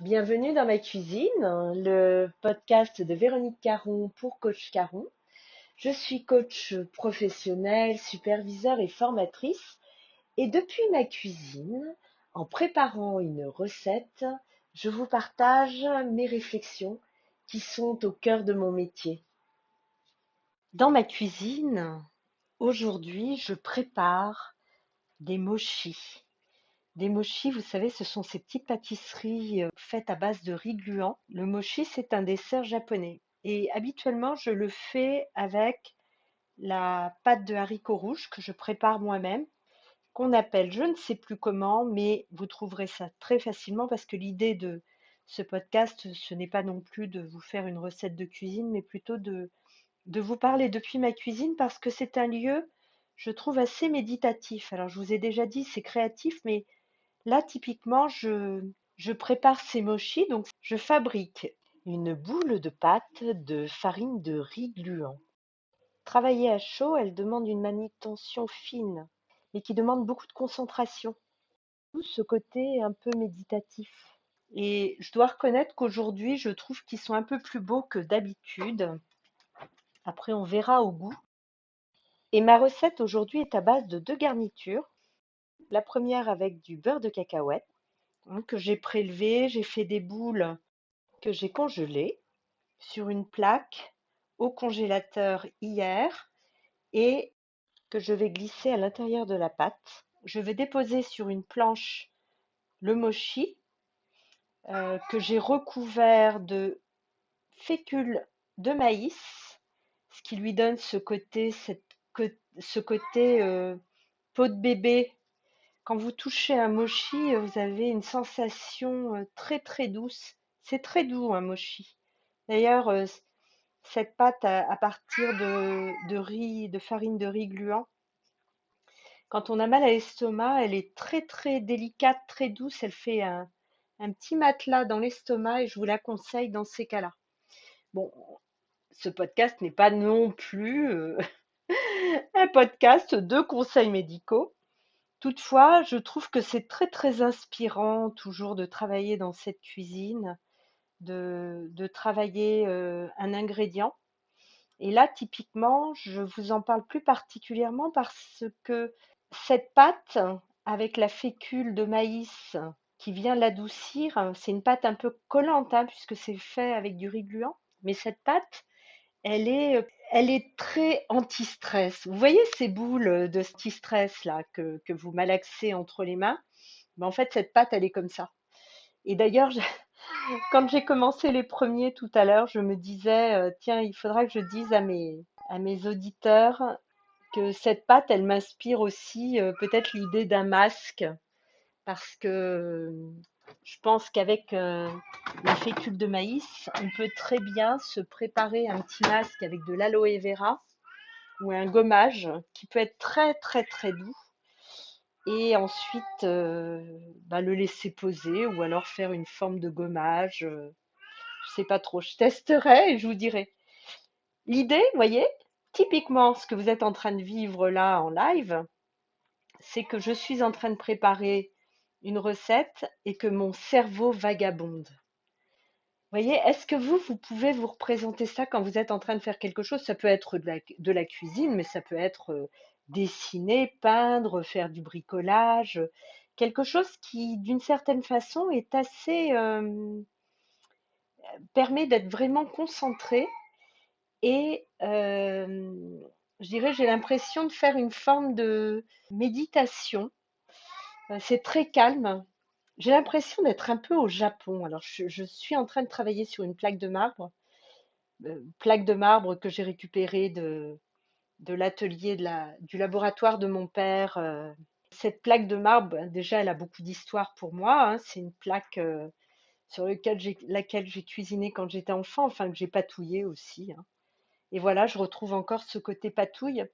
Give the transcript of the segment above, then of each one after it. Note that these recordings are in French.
Bienvenue dans ma cuisine, le podcast de Véronique Caron pour Coach Caron. Je suis coach professionnel, superviseur et formatrice et depuis ma cuisine, en préparant une recette, je vous partage mes réflexions qui sont au cœur de mon métier. Dans ma cuisine, aujourd'hui, je prépare des mochis. Des mochis, vous savez, ce sont ces petites pâtisseries faites à base de riz gluant. Le mochi, c'est un dessert japonais. Et habituellement, je le fais avec la pâte de haricots rouges que je prépare moi-même, qu'on appelle je ne sais plus comment, mais vous trouverez ça très facilement parce que l'idée de ce podcast, ce n'est pas non plus de vous faire une recette de cuisine, mais plutôt de vous parler depuis ma cuisine parce que c'est un lieu, je trouve, assez méditatif. Alors, je vous ai déjà dit, c'est créatif, mais là, typiquement, je prépare ces mochis, donc je fabrique une boule de pâte de farine de riz gluant. Travailler à chaud, elle demande une manutention fine, mais qui demande beaucoup de concentration. Tout ce côté un peu méditatif. Et je dois reconnaître qu'aujourd'hui, je trouve qu'ils sont un peu plus beaux que d'habitude. Après, on verra au goût. Et ma recette aujourd'hui est à base de deux garnitures. La première avec du beurre de cacahuète que j'ai prélevé, j'ai fait des boules que j'ai congelées sur une plaque au congélateur hier et que je vais glisser à l'intérieur de la pâte. Je vais déposer sur une planche le mochi que j'ai recouvert de fécule de maïs, ce qui lui donne ce côté peau de bébé. Quand vous touchez un mochi, vous avez une sensation très très douce. C'est très doux un mochi. D'ailleurs, cette pâte à partir de riz, de farine de riz gluant, quand on a mal à l'estomac, elle est très très délicate, très douce. Elle fait un petit matelas dans l'estomac et je vous la conseille dans ces cas-là. Bon, ce podcast n'est pas non plus un podcast de conseils médicaux. Toutefois, je trouve que c'est très très inspirant toujours de travailler dans cette cuisine, de travailler un ingrédient. Et là, typiquement, je vous en parle plus particulièrement parce que cette pâte, avec la fécule de maïs qui vient l'adoucir, c'est une pâte un peu collante, hein, puisque c'est fait avec du riz gluant. Mais cette pâte, elle est très anti-stress. Vous voyez ces boules de anti-stress là que vous malaxez entre les mains? Ben, en fait, cette pâte, elle est comme ça. Et d'ailleurs, quand j'ai commencé les premiers tout à l'heure, je me disais, tiens, il faudra que je dise à mes auditeurs que cette pâte, elle m'inspire aussi peut-être l'idée d'un masque, parce que je pense qu'avec la fécule de maïs, on peut très bien se préparer un petit masque avec de l'aloe vera ou un gommage qui peut être très très très doux et ensuite bah, le laisser poser ou alors faire une forme de gommage. Je sais pas trop, je testerai et je vous dirai. L'idée, vous voyez, typiquement ce que vous êtes en train de vivre là en live, c'est que je suis en train de préparer une recette et que mon cerveau vagabonde. Vous voyez, est-ce que vous pouvez vous représenter ça quand vous êtes en train de faire quelque chose? Ça peut être de la cuisine, mais ça peut être dessiner, peindre, faire du bricolage, quelque chose qui, d'une certaine façon, est assez permet d'être vraiment concentré et je dirais, j'ai l'impression de faire une forme de méditation. C'est très calme. J'ai l'impression d'être un peu au Japon. Alors, je suis en train de travailler sur une plaque de marbre que j'ai récupérée de l'atelier du laboratoire de mon père. Cette plaque de marbre, ben, déjà, elle a beaucoup d'histoire pour moi, hein. C'est une plaque sur laquelle j'ai cuisiné quand j'étais enfant, enfin que j'ai patouillé aussi, hein. Et voilà, je retrouve encore ce côté patouille.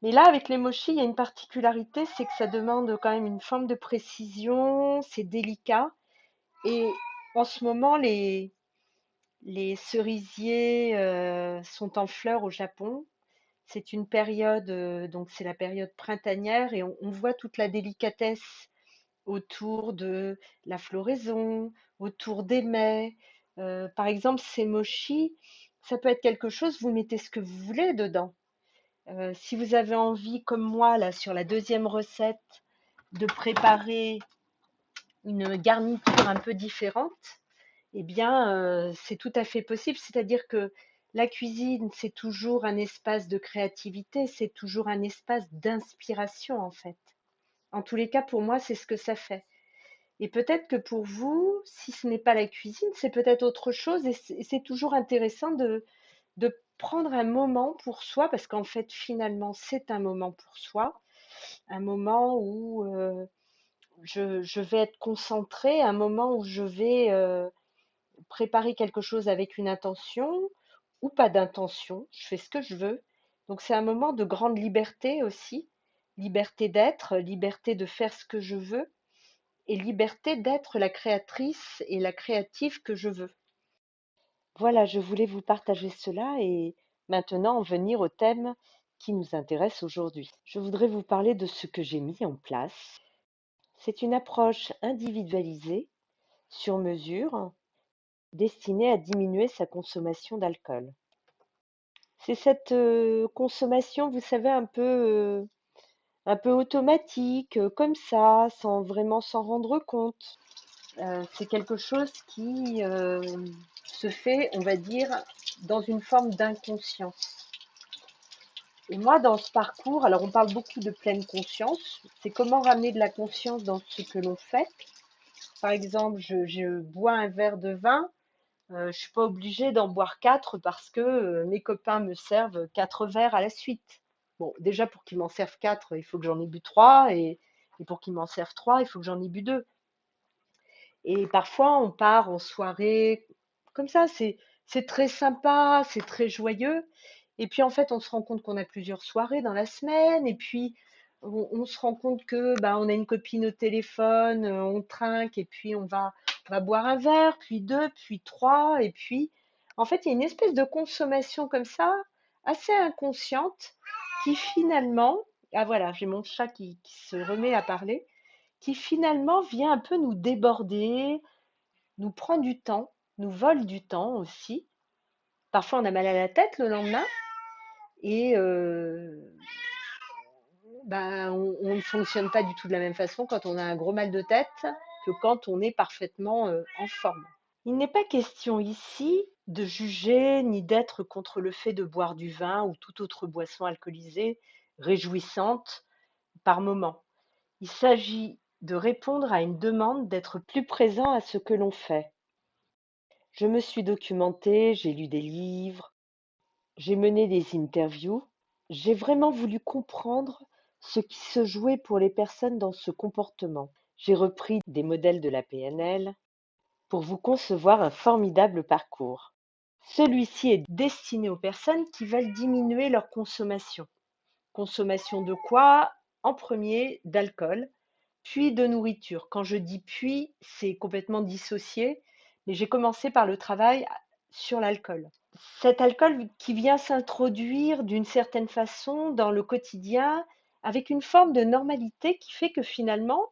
Mais là, avec les mochis, il y a une particularité, c'est que ça demande quand même une forme de précision, c'est délicat. Et en ce moment, les cerisiers sont en fleurs au Japon. C'est une période, donc c'est la période printanière, et on voit toute la délicatesse autour de la floraison, autour des mets. Par exemple, ces mochis, ça peut être quelque chose, vous mettez ce que vous voulez dedans. Si vous avez envie, comme moi, là, sur la deuxième recette, de préparer une garniture un peu différente, eh bien, c'est tout à fait possible. C'est-à-dire que la cuisine, c'est toujours un espace de créativité, c'est toujours un espace d'inspiration, en fait. En tous les cas, pour moi, c'est ce que ça fait. Et peut-être que pour vous, si ce n'est pas la cuisine, c'est peut-être autre chose. Et c'est toujours intéressant de prendre un moment pour soi, parce qu'en fait, finalement, c'est un moment pour soi, un moment où je vais être concentrée, un moment où je vais préparer quelque chose avec une intention ou pas d'intention, je fais ce que je veux. Donc c'est un moment de grande liberté aussi, liberté d'être, liberté de faire ce que je veux et liberté d'être la créatrice et la créative que je veux. Voilà, je voulais vous partager cela et maintenant en venir au thème qui nous intéresse aujourd'hui. Je voudrais vous parler de ce que j'ai mis en place. C'est une approche individualisée, sur mesure, destinée à diminuer sa consommation d'alcool. C'est cette consommation, vous savez, un peu automatique, comme ça, sans vraiment s'en rendre compte. C'est quelque chose qui se fait, on va dire, dans une forme d'inconscience. Et moi, dans ce parcours, alors on parle beaucoup de pleine conscience, c'est comment ramener de la conscience dans ce que l'on fait. Par exemple, je bois un verre de vin, je ne suis pas obligée d'en boire quatre parce que mes copains me servent quatre verres à la suite. Bon, déjà pour qu'ils m'en servent quatre, il faut que j'en ai bu trois, et pour qu'ils m'en servent trois, il faut que j'en ai bu deux. Et parfois, on part en soirée comme ça, c'est très sympa, c'est très joyeux. Et puis en fait, on se rend compte qu'on a plusieurs soirées dans la semaine. Et puis, on se rend compte que bah, on a une copine au téléphone, on trinque, et puis on va boire un verre, puis deux, puis trois. Et puis, en fait, il y a une espèce de consommation comme ça, assez inconsciente, qui finalement, ah voilà, j'ai mon chat qui se remet à parler, qui finalement vient un peu nous déborder, nous prend du temps, nous vole du temps aussi. Parfois, on a mal à la tête le lendemain et ben, on ne fonctionne pas du tout de la même façon quand on a un gros mal de tête que quand on est parfaitement en forme. Il n'est pas question ici de juger ni d'être contre le fait de boire du vin ou toute autre boisson alcoolisée réjouissante par moment. Il s'agit de répondre à une demande d'être plus présent à ce que l'on fait. Je me suis documentée, j'ai lu des livres, j'ai mené des interviews. J'ai vraiment voulu comprendre ce qui se jouait pour les personnes dans ce comportement. J'ai repris des modèles de la PNL pour vous concevoir un formidable parcours. Celui-ci est destiné aux personnes qui veulent diminuer leur consommation. Consommation de quoi? En premier, d'alcool, puis de nourriture. Quand je dis puis, c'est complètement dissocié, mais j'ai commencé par le travail sur l'alcool. Cet alcool qui vient s'introduire d'une certaine façon dans le quotidien avec une forme de normalité qui fait que finalement,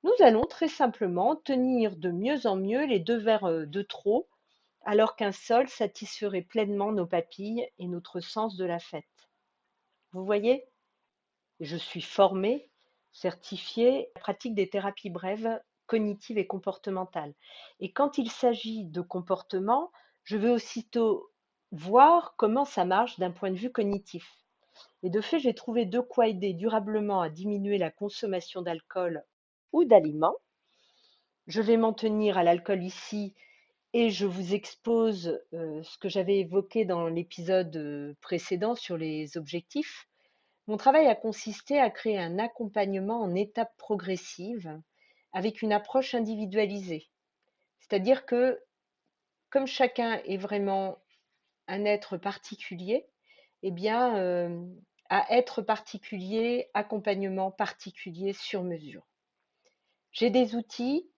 nous allons très simplement tenir de mieux en mieux les deux verres de trop, alors qu'un seul satisferait pleinement nos papilles et notre sens de la fête. Vous voyez? Je suis formée, certifiée à la pratique des thérapies brèves cognitives et comportementales. Et quand il s'agit de comportement, je veux aussitôt voir comment ça marche d'un point de vue cognitif. Et de fait, j'ai trouvé de quoi aider durablement à diminuer la consommation d'alcool ou d'aliments. Je vais m'en tenir à l'alcool ici et je vous expose ce que j'avais évoqué dans l'épisode précédent sur les objectifs. Mon travail a consisté à créer un accompagnement en étapes progressives avec une approche individualisée. C'est-à-dire que comme chacun est vraiment un être particulier, eh bien, à être particulier, accompagnement particulier sur mesure. J'ai des outils,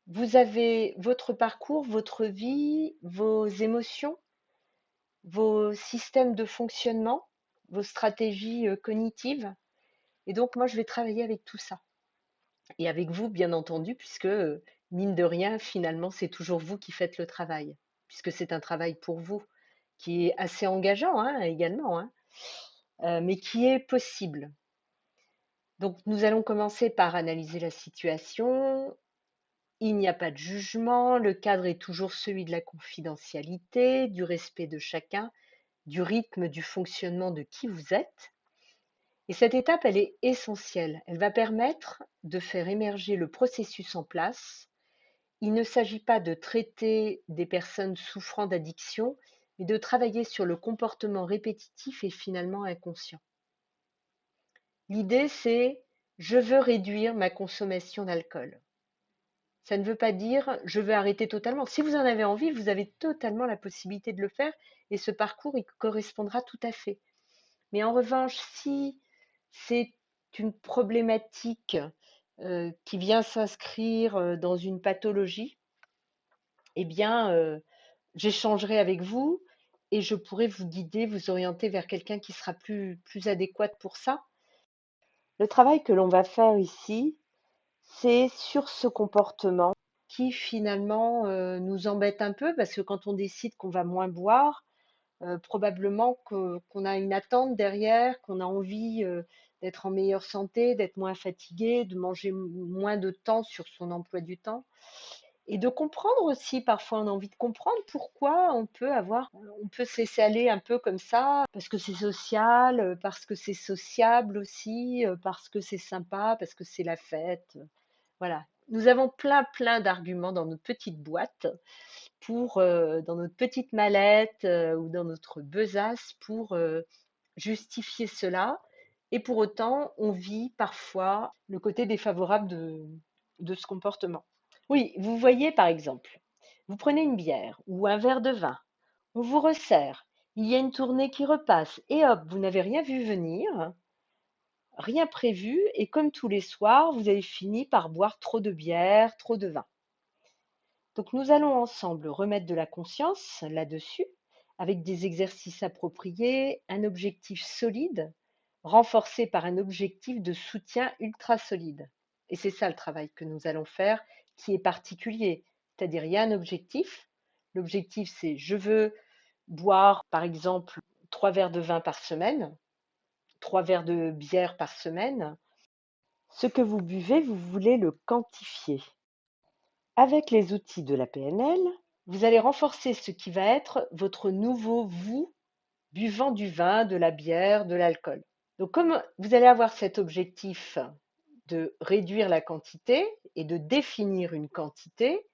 vous avez votre parcours, votre vie, vos émotions, vos systèmes de fonctionnement, vos stratégies cognitives. Et donc, moi, je vais travailler avec tout ça. et avec vous, bien entendu, puisque, mine de rien, finalement, c'est toujours vous qui faites le travail, puisque c'est un travail pour vous, qui est assez engageant, hein, également, hein, mais qui est possible. Donc, nous allons commencer par analyser la situation. Il n'y a pas de jugement, le cadre est toujours celui de la confidentialité, du respect de chacun, du rythme, du fonctionnement de qui vous êtes. Et cette étape, elle est essentielle. Elle va permettre de faire émerger le processus en place. Il ne s'agit pas de traiter des personnes souffrant d'addiction, mais de travailler sur le comportement répétitif et finalement inconscient. L'idée, c'est je veux réduire ma consommation d'alcool. Ça ne veut pas dire je veux arrêter totalement. Si vous en avez envie, vous avez totalement la possibilité de le faire et ce parcours, il correspondra tout à fait. Mais en revanche, si c'est une problématique qui vient s'inscrire dans une pathologie, eh bien, j'échangerai avec vous et je pourrai vous guider, vous orienter vers quelqu'un qui sera plus adéquat pour ça. Le travail que l'on va faire ici, c'est sur ce comportement qui finalement nous embête un peu parce que quand on décide qu'on va moins boire, probablement qu'on a une attente derrière, qu'on a envie d'être en meilleure santé, d'être moins fatigué, de manger moins de temps sur son emploi du temps. Et de comprendre aussi, parfois on a envie de comprendre pourquoi on peut se laisser aller un peu comme ça, parce que c'est social, parce que c'est sociable aussi, parce que c'est sympa, parce que c'est la fête. Voilà. Nous avons plein d'arguments dans notre petite boîte dans notre petite mallette ou dans notre besace pour justifier cela. Et pour autant, on vit parfois le côté défavorable de ce comportement. Oui, vous voyez par exemple, vous prenez une bière ou un verre de vin, on vous resserre, il y a une tournée qui repasse et hop, vous n'avez rien vu venir, rien prévu et comme tous les soirs, vous avez fini par boire trop de bière, trop de vin. Donc nous allons ensemble remettre de la conscience là-dessus avec des exercices appropriés, un objectif solide, renforcé par un objectif de soutien ultra solide. Et c'est ça le travail que nous allons faire qui est particulier. C'est-à-dire il y a un objectif. L'objectif c'est je veux boire par exemple 3 verres de vin par semaine, 3 verres de bière par semaine. Ce que vous buvez, vous voulez le quantifier. Avec les outils de la PNL, vous allez renforcer ce qui va être votre nouveau vous buvant du vin, de la bière, de l'alcool. Donc comme vous allez avoir cet objectif de réduire la quantité et de définir une quantité,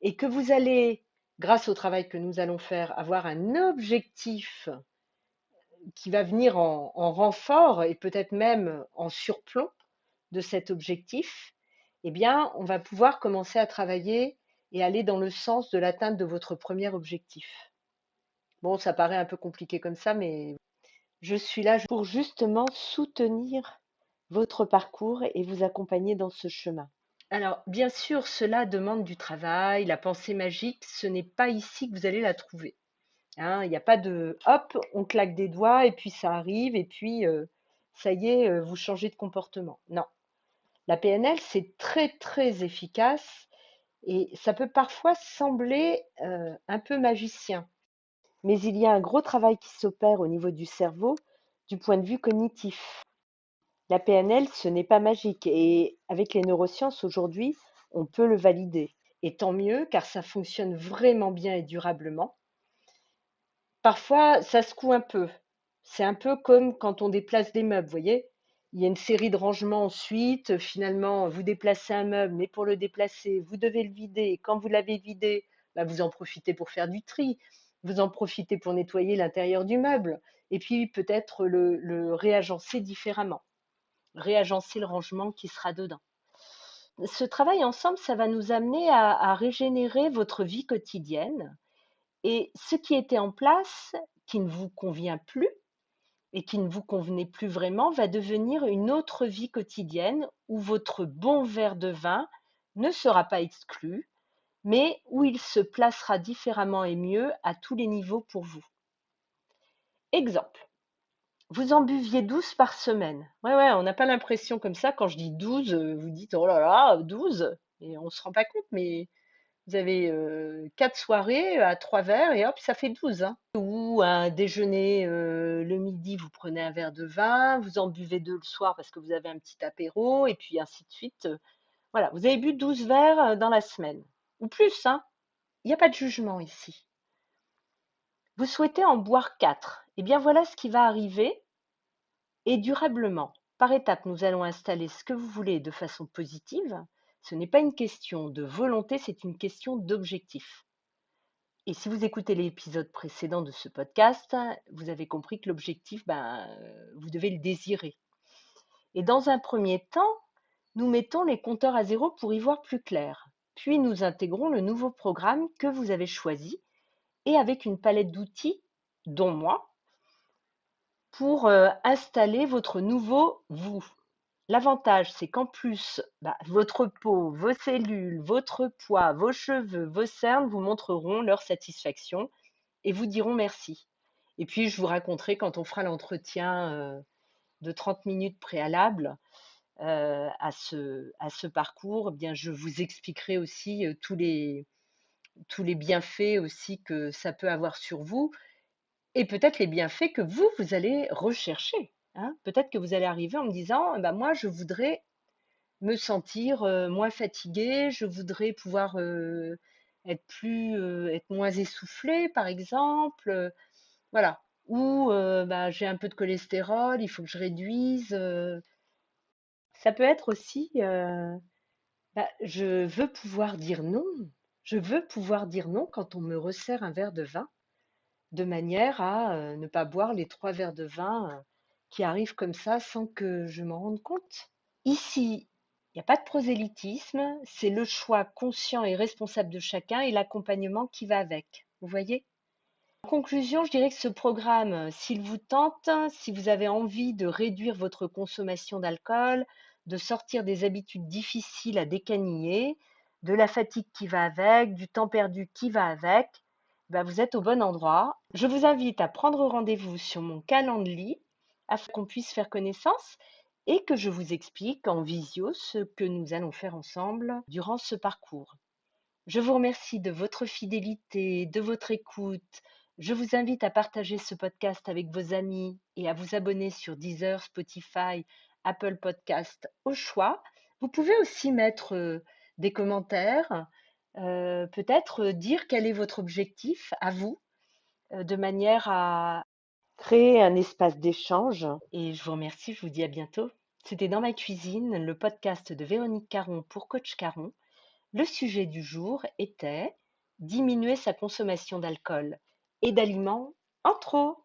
et que vous allez, grâce au travail que nous allons faire, avoir un objectif qui va venir en renfort et peut-être même en surplomb de cet objectif, eh bien, on va pouvoir commencer à travailler et aller dans le sens de l'atteinte de votre premier objectif. Bon, ça paraît un peu compliqué comme ça, mais je suis là pour justement soutenir votre parcours et vous accompagner dans ce chemin. Alors, bien sûr, cela demande du travail, la pensée magique, ce n'est pas ici que vous allez la trouver. Hein, il n'y a pas de hop, on claque des doigts et puis ça arrive et puis ça y est, vous changez de comportement. Non. La PNL, c'est très efficace et ça peut parfois sembler un peu magicien. Mais il y a un gros travail qui s'opère au niveau du cerveau du point de vue cognitif. La PNL, ce n'est pas magique et avec les neurosciences aujourd'hui, on peut le valider. Et tant mieux car ça fonctionne vraiment bien et durablement. Parfois, ça secoue un peu. C'est un peu comme quand on déplace des meubles, vous voyez? Il y a une série de rangements ensuite. Finalement, vous déplacez un meuble, mais pour le déplacer, vous devez le vider. Et quand vous l'avez vidé, bah, vous en profitez pour faire du tri. Vous en profitez pour nettoyer l'intérieur du meuble. Et puis peut-être le réagencer différemment. Réagencer le rangement qui sera dedans. Ce travail ensemble, ça va nous amener à régénérer votre vie quotidienne et ce qui était en place, qui ne vous convient plus et qui ne vous convenait plus vraiment, va devenir une autre vie quotidienne où votre bon verre de vin ne sera pas exclu, mais où il se placera différemment et mieux à tous les niveaux pour vous. Exemple, vous en buviez 12 par semaine. Ouais, ouais, on n'a pas l'impression comme ça. Quand je dis 12, vous dites, oh là là, 12. Et on se rend pas compte, mais vous avez 4 soirées à 3 verres et hop, ça fait 12, hein. Ou un déjeuner le midi, vous prenez un verre de vin, vous en buvez deux le soir parce que vous avez un petit apéro, et puis ainsi de suite. Voilà, vous avez bu 12 verres dans la semaine. Ou plus, hein. Il n'y a pas de jugement ici. Vous souhaitez en boire 4. Eh bien voilà ce qui va arriver, et durablement. Par étapes, nous allons installer ce que vous voulez de façon positive. Ce n'est pas une question de volonté, c'est une question d'objectif. Et si vous écoutez l'épisode précédent de ce podcast, vous avez compris que l'objectif, vous devez le désirer. Et dans un premier temps, nous mettons les compteurs à zéro pour y voir plus clair. Puis nous intégrons le nouveau programme que vous avez choisi, et avec une palette d'outils, dont moi, pour installer votre nouveau vous. L'avantage, c'est qu'en plus, votre peau, vos cellules, votre poids, vos cheveux, vos cernes vous montreront leur satisfaction et vous diront merci. Et puis, je vous raconterai quand on fera l'entretien de 30 minutes préalable à ce parcours, eh bien, je vous expliquerai aussi tous les bienfaits aussi que ça peut avoir sur vous, et peut-être les bienfaits que vous allez rechercher, hein. Peut-être que vous allez arriver en me disant, moi, je voudrais me sentir moins fatiguée, je voudrais pouvoir être moins essoufflée, par exemple. Voilà. Ou j'ai un peu de cholestérol, il faut que je réduise. Ça peut être aussi, je veux pouvoir dire non. Je veux pouvoir dire non quand on me resserre un verre de vin, de manière à ne pas boire les 3 verres de vin qui arrivent comme ça sans que je m'en rende compte. Ici, il n'y a pas de prosélytisme, c'est le choix conscient et responsable de chacun et l'accompagnement qui va avec. Vous voyez? En conclusion, je dirais que ce programme, s'il vous tente, si vous avez envie de réduire votre consommation d'alcool, de sortir des habitudes difficiles à décaniller, de la fatigue qui va avec, du temps perdu qui va avec, vous êtes au bon endroit. Je vous invite à prendre rendez-vous sur mon calendrier afin qu'on puisse faire connaissance et que je vous explique en visio ce que nous allons faire ensemble durant ce parcours. Je vous remercie de votre fidélité, de votre écoute. Je vous invite à partager ce podcast avec vos amis et à vous abonner sur Deezer, Spotify, Apple Podcast au choix. Vous pouvez aussi mettre des commentaires, peut-être dire quel est votre objectif à vous, de manière à créer un espace d'échange. Et je vous remercie, je vous dis à bientôt. C'était Dans ma cuisine, le podcast de Véronique Caron pour Coach Caron. Le sujet du jour était diminuer sa consommation d'alcool et d'aliments en trop.